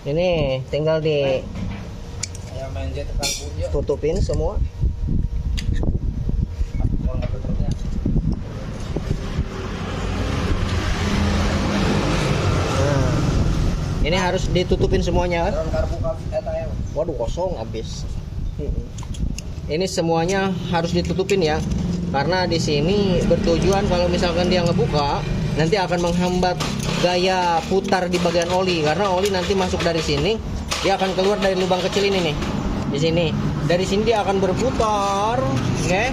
Ini tinggal tutupin semua. Nah, ini harus ditutupin semuanya. Waduh, kosong habis. Ini semuanya harus ditutupin ya, karena di sini bertujuan kalau misalkan dia ngebuka nanti akan menghambat gaya putar di bagian oli, karena oli nanti masuk dari sini, dia akan keluar dari lubang kecil ini nih. Di sini, dari sini dia akan berputar, oke?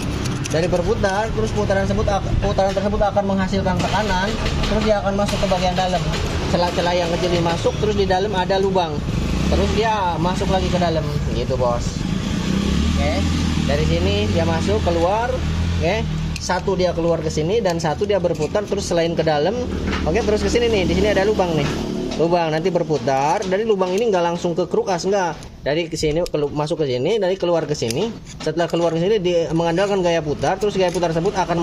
Dari berputar, terus putaran tersebut akan menghasilkan tekanan, terus dia akan masuk ke bagian dalam. Celah-celah yang kecil ini masuk, terus di dalam ada lubang, terus dia masuk lagi ke dalam, gitu bos. Oke, dari sini dia masuk keluar, oke? Satu dia keluar ke sini dan satu dia berputar terus selain ke dalam, oke, terus ke sini nih. Di sini ada lubang nih. lubang nanti berputar dari lubang ini nggak langsung ke kruk as, nggak, dari kesini masuk ke sini, dari keluar ke sini. Setelah keluar ke sini mengandalkan gaya putar, terus gaya putar tersebut akan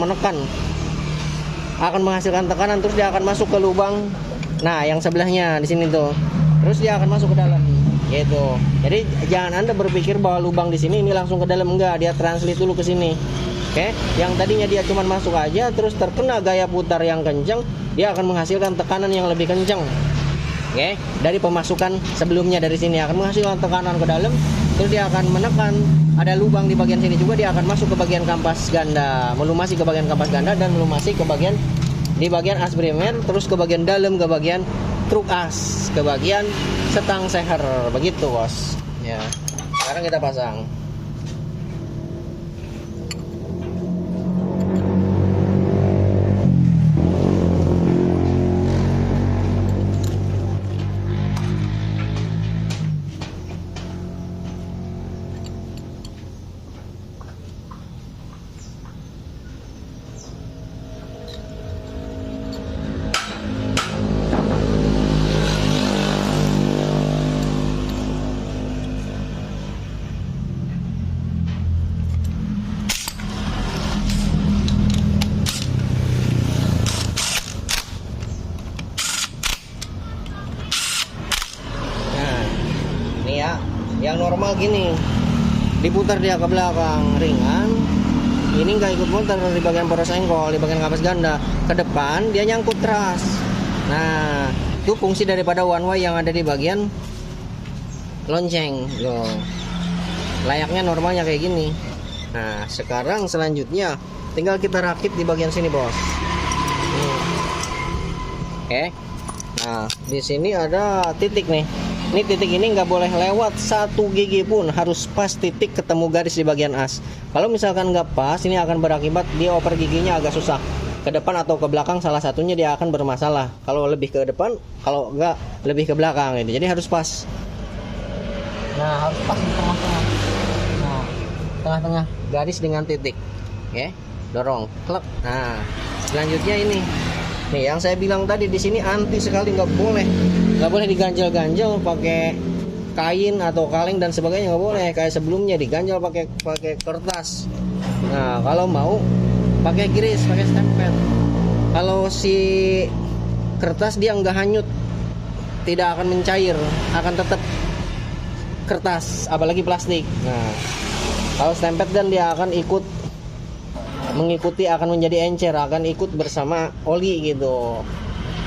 menghasilkan tekanan, terus dia akan masuk ke lubang, nah yang sebelahnya di sini tuh, terus dia akan masuk ke dalam gitu. Jadi jangan Anda berpikir bahwa lubang di sini ini langsung ke dalam, enggak, dia translate dulu ke sini. Oke, yang tadinya dia cuma masuk aja, terus terkena gaya putar yang kencang, dia akan menghasilkan tekanan yang lebih kencang. Oke, dari pemasukan sebelumnya dari sini akan menghasilkan tekanan ke dalam, terus dia akan menekan, ada lubang di bagian sini juga, dia akan masuk ke bagian kampas ganda, melumasi ke bagian kampas ganda dan melumasi ke bagian di bagian as primer, terus ke bagian dalam, ke bagian truk as, ke bagian setang seher, begitu bos. Ya, sekarang kita pasang. Yang normal gini, diputar dia ke belakang ringan, ini nggak ikut muter di bagian poros engkol, di bagian kapas ganda, ke depan dia nyangkut keras. Nah, itu fungsi daripada one way yang ada di bagian lonceng. Loh, layaknya normalnya kayak gini. Nah, sekarang selanjutnya tinggal kita rakit di bagian sini bos. Oke. Nah, di sini ada titik nih. Ini titik ini nggak boleh lewat 1 gigi pun, harus pas titik ketemu garis di bagian as. Kalau misalkan nggak pas, ini akan berakibat dia oper giginya agak susah. Ke depan atau ke belakang salah satunya dia akan bermasalah. Kalau lebih ke depan, kalau nggak lebih ke belakang gitu. Jadi harus pas. Nah, harus pas di tengah-tengah. Nah, tengah-tengah garis dengan titik. Oke, dorong, klep. Nah, selanjutnya ini. Nih yang saya bilang tadi, di sini anti sekali, nggak boleh diganjel-ganjel pakai kain atau kaleng dan sebagainya, nggak boleh kayak sebelumnya diganjel pakai kertas. Nah, kalau mau pakai gris, pakai stempel. Kalau si kertas dia nggak hanyut, tidak akan mencair, akan tetap kertas, apalagi plastik. Nah, kalau stempel dan dia akan mengikuti, akan menjadi encer, akan ikut bersama oli gitu.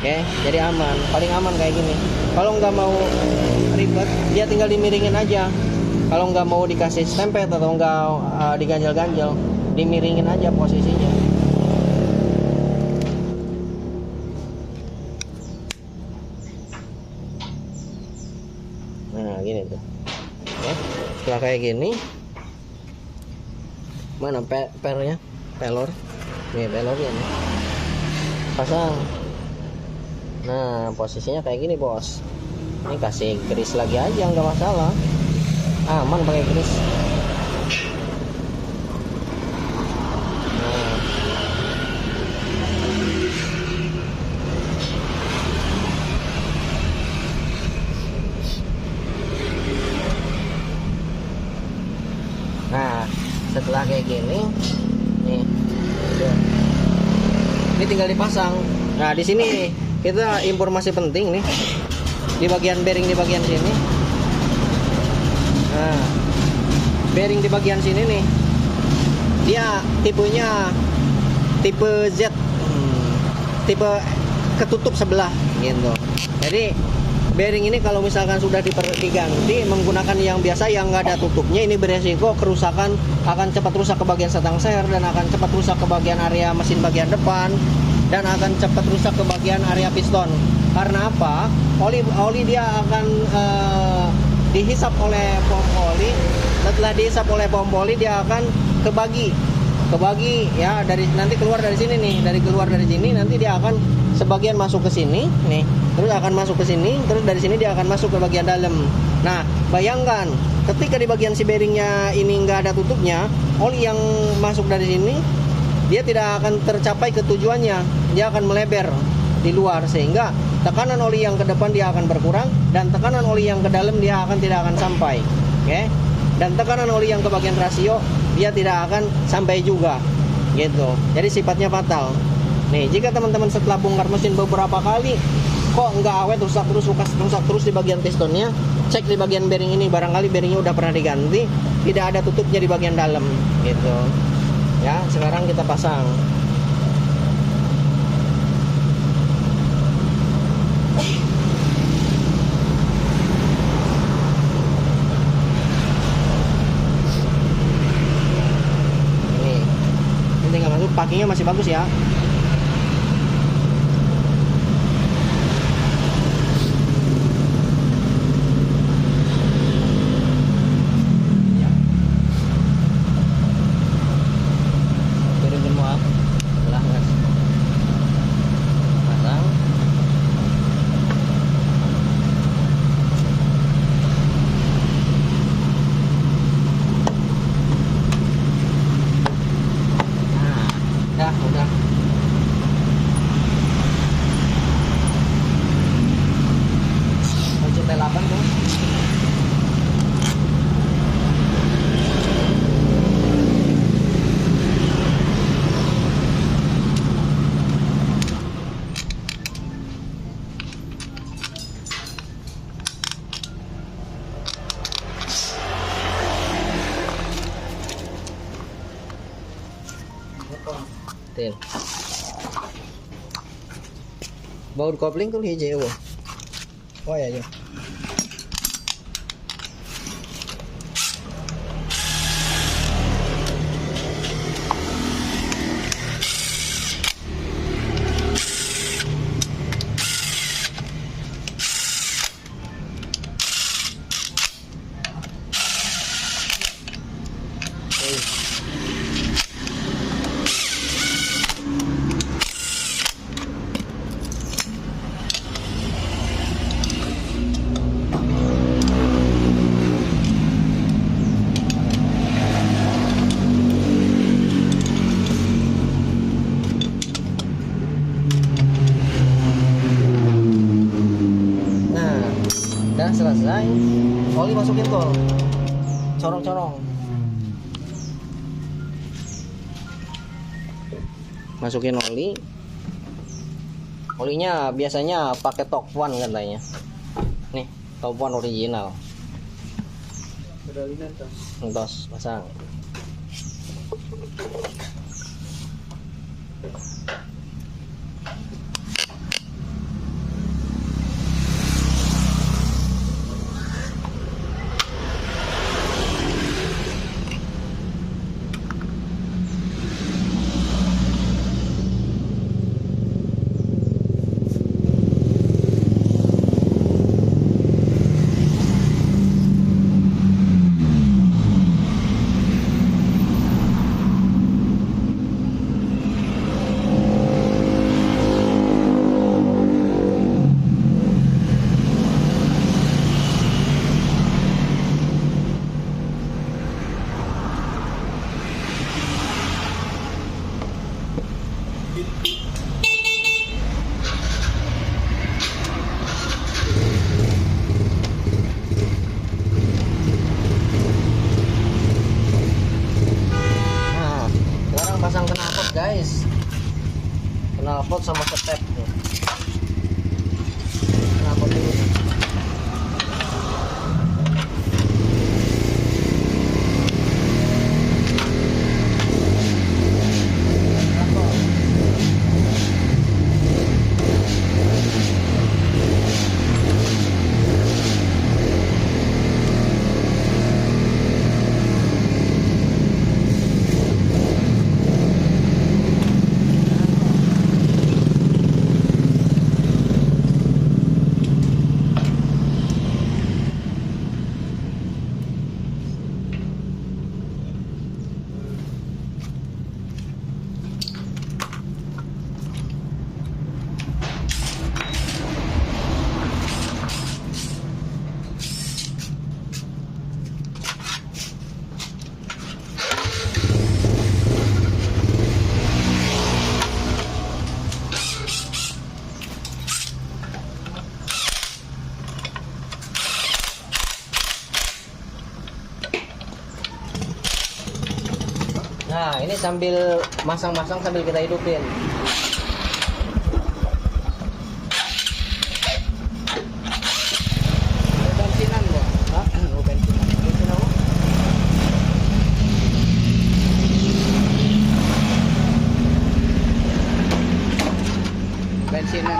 Oke, jadi aman, paling aman kayak gini. Kalau nggak mau ribet, dia tinggal dimiringin aja. Kalau nggak mau dikasih stempel atau nggak diganjel-ganjel, dimiringin aja posisinya. Nah, gini tuh. Oke, setelah kayak gini, mana pelor? Nih pelornya nih. Pasang. Nah, posisinya kayak gini bos. Ini kasih gris lagi aja, nggak masalah. Aman pakai gris. Nah, setelah kayak gini, nih, ini tinggal dipasang. Nah, di sini kita informasi penting nih, di bagian bearing di bagian sini. Nah, bearing di bagian sini nih, dia tipenya tipe Z, tipe ketutup sebelah gitu. Jadi bearing ini kalau misalkan sudah diganti menggunakan yang biasa yang nggak ada tutupnya, ini beresiko kerusakan, akan cepat rusak ke bagian setang seher dan akan cepat rusak ke bagian area mesin bagian depan, dan akan cepat rusak ke bagian area piston. Karena apa? Oli dia akan dihisap oleh pom oli. Setelah dihisap oleh pom oli, dia akan kebagi ya, dari nanti keluar dari sini nih, keluar dari sini nanti dia akan sebagian masuk ke sini nih, terus akan masuk ke sini, terus dari sini dia akan masuk ke bagian dalam. Nah, bayangkan ketika di bagian si bearingnya ini nggak ada tutupnya, oli yang masuk dari sini dia tidak akan tercapai ke tujuannya, dia akan melebar di luar, sehingga tekanan oli yang ke depan dia akan berkurang, dan tekanan oli yang ke dalam dia tidak akan sampai. Oke. Dan tekanan oli yang ke bagian rasio dia tidak akan sampai juga. Gitu. Jadi sifatnya fatal. Nih, jika teman-teman setelah bongkar mesin beberapa kali kok nggak awet, rusak terus di bagian pistonnya, cek di bagian bearing ini, barangkali bearingnya udah pernah diganti, tidak ada tutupnya di bagian dalam gitu ya. Sekarang kita pasang. Ini tinggal masuk, packingnya masih bagus ya. Udah. Kunci T8 tuh. Tin. Baut kopling tuh hijau. Oh ya, ya. Udah selesai, oli masukin tuh, corong-corong, masukin oli. Olinya biasanya pakai Top One katanya, nih Top One original. Entos pasang. Pasang knalpot guys, knalpot sama step nih. Knalpot dulu. sambil masang-masang sambil kita hidupin. Bensinan gua. Hah? Oh, bensin. Bensin apa? Bensinan.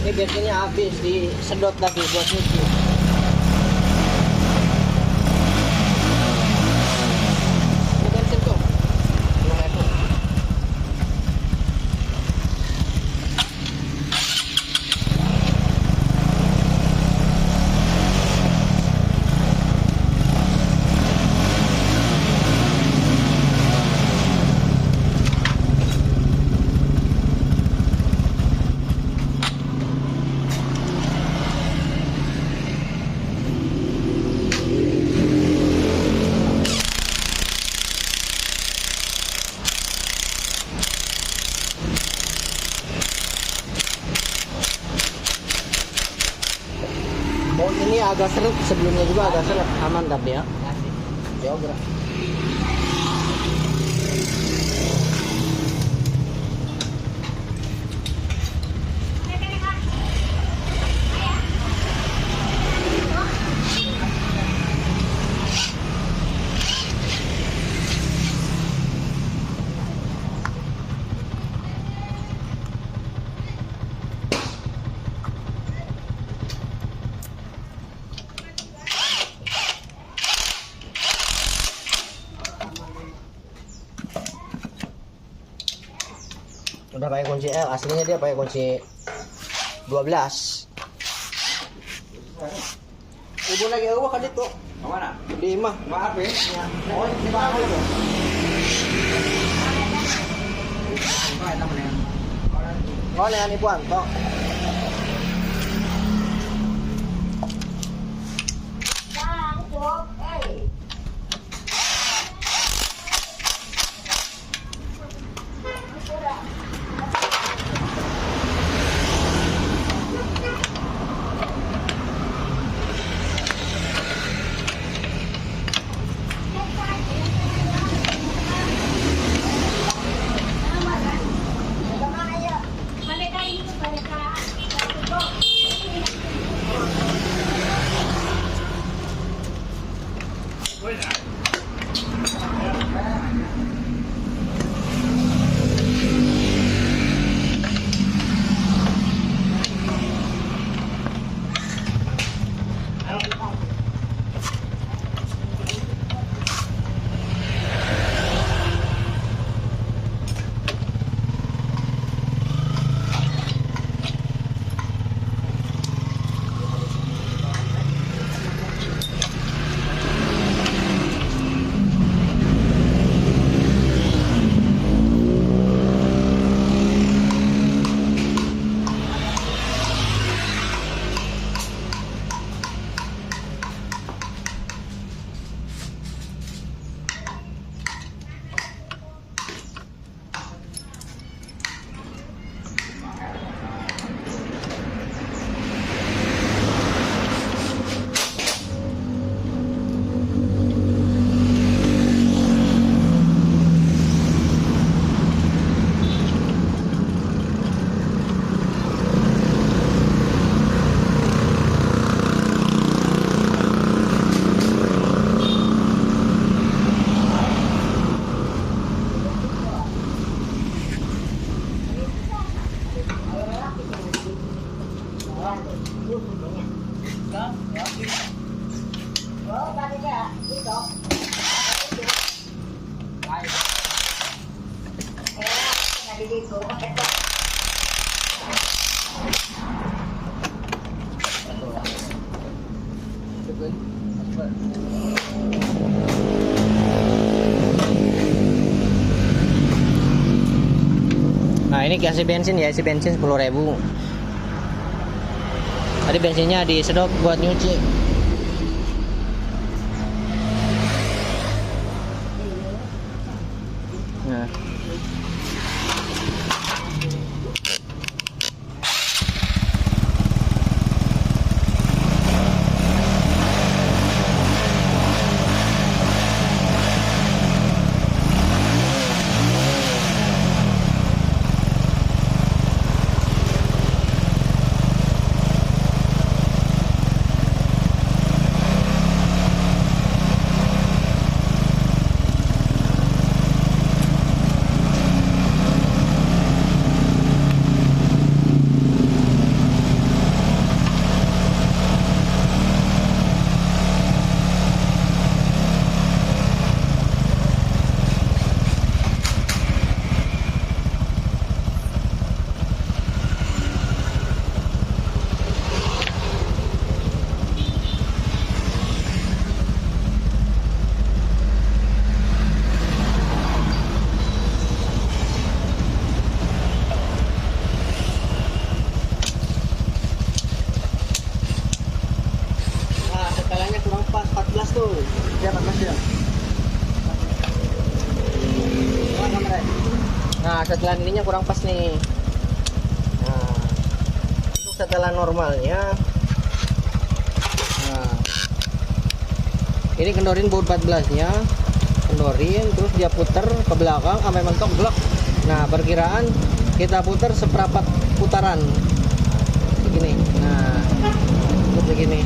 Ini bensinnya habis, disedot lagi buat nyuci. Ini bensin tuh. 2.000. Oh, ini agak seret, sebelumnya juga agak seret, aman tapi ya. Geogra. Udah pakai kunci L, aslinya dia pakai kunci 12. Ibu lagi awak kan itu. Kemana? Di imah. Maaf ya. Oh, di bawah itu. Oh, nih Ibu Anto. Nah ini kasih bensin ya, isi bensin 10.000. Tadi bensinnya disedot buat nyuci. Nah. Setelannya kurang pas 14 tuh. Dia 14 ya. Nah, setelan ininya kurang pas nih. Nah, untuk setelan normalnya. Nah, ini kendorin baut 14-nya. Kendorin terus dia puter ke belakang sampai mentok blok. Nah, perkiraan kita puter seperempat putaran. Begini. Nah, begini.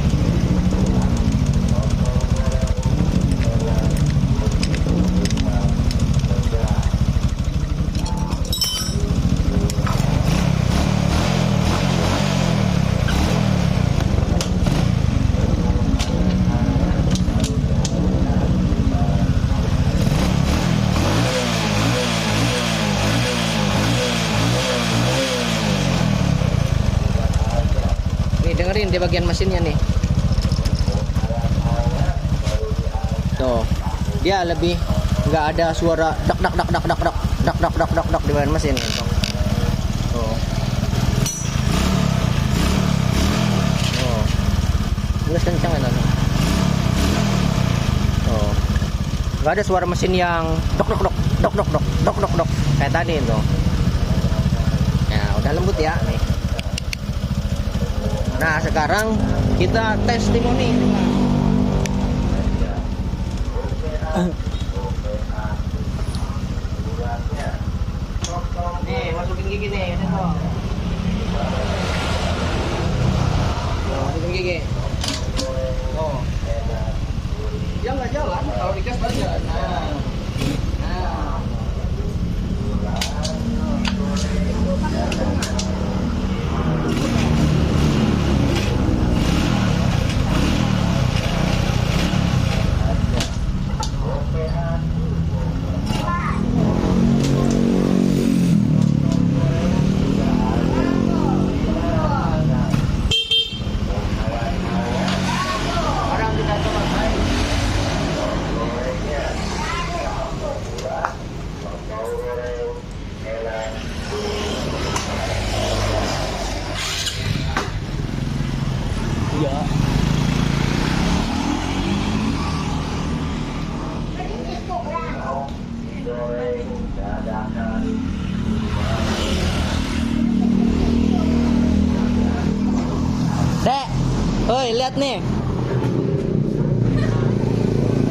Dengerin di bagian mesinnya nih. Tuh, dia lebih nggak ada suara dak dak dak dak dak dak dak dak dak dak dak di bagian mesin. Tuh. Tuh. Ini kencang kan? Tuh. Nggak ada suara mesin yang dok dok dok dok dok dok dok dok dok kayak tadi tuh. Ya, udah lembut ya nih. Nah, sekarang kita testimoni. Nih, masukin gigi nih, masukin gigi. Oh. Dia nggak jalan, kalau digas baru jalan. Nah. Dek, oi lihat nih,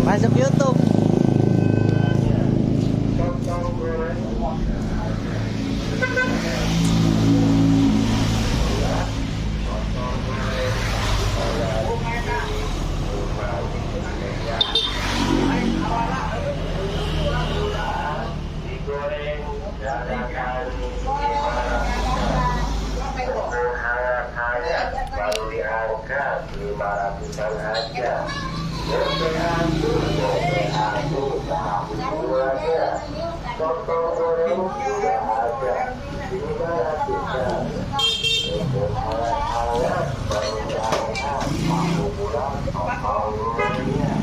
masuk YouTube. Baru diangkat 500-an aja. Soto goreng juga ada 500-an. Untuk hangat-hangat baru diangkat 40 bulan soto gorengnya.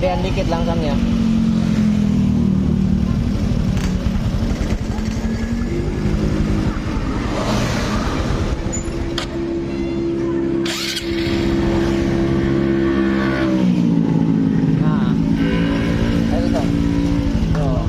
Gedean dikit langsungnya. Nah, ayo tuh. Tuh.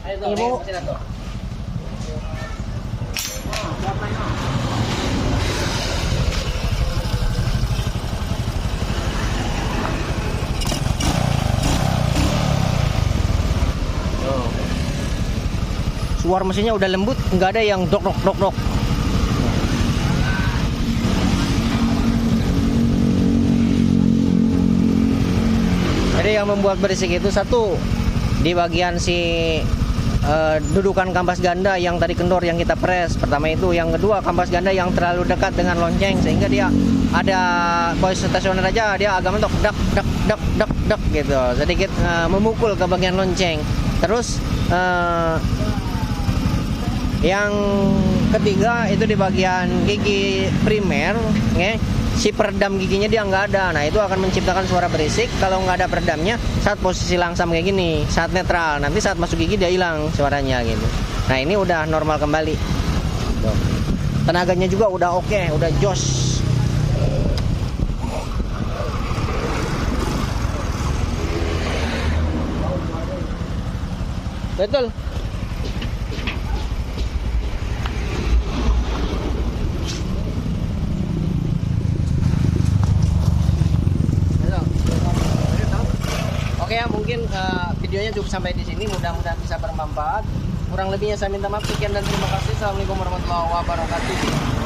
Ayo tuh, Ibu. sini tuh. Suara mesinnya udah lembut, nggak ada yang dok dok dok dok. Jadi yang membuat berisik itu satu di bagian si dudukan kampas ganda yang tadi kendor yang kita press. Pertama itu, yang kedua kampas ganda yang terlalu dekat dengan lonceng sehingga dia ada voice stasioner aja dia agak mentok dak dak dak dak dak gitu, sedikit memukul ke bagian lonceng. Terus yang ketiga itu di bagian gigi primer, ya, si peredam giginya dia nggak ada. Nah itu akan menciptakan suara berisik kalau nggak ada peredamnya saat posisi langsam kayak gini, saat netral. Nanti saat masuk gigi dia hilang suaranya gitu. Nah ini udah normal kembali. Tuh. Tenaganya juga udah oke, udah jos. Betul. Oke ya, mungkin videonya cukup sampai di sini. Mudah-mudahan bisa bermanfaat. Kurang lebihnya saya minta maaf. Sekian dan terima kasih. Assalamualaikum warahmatullahi wabarakatuh.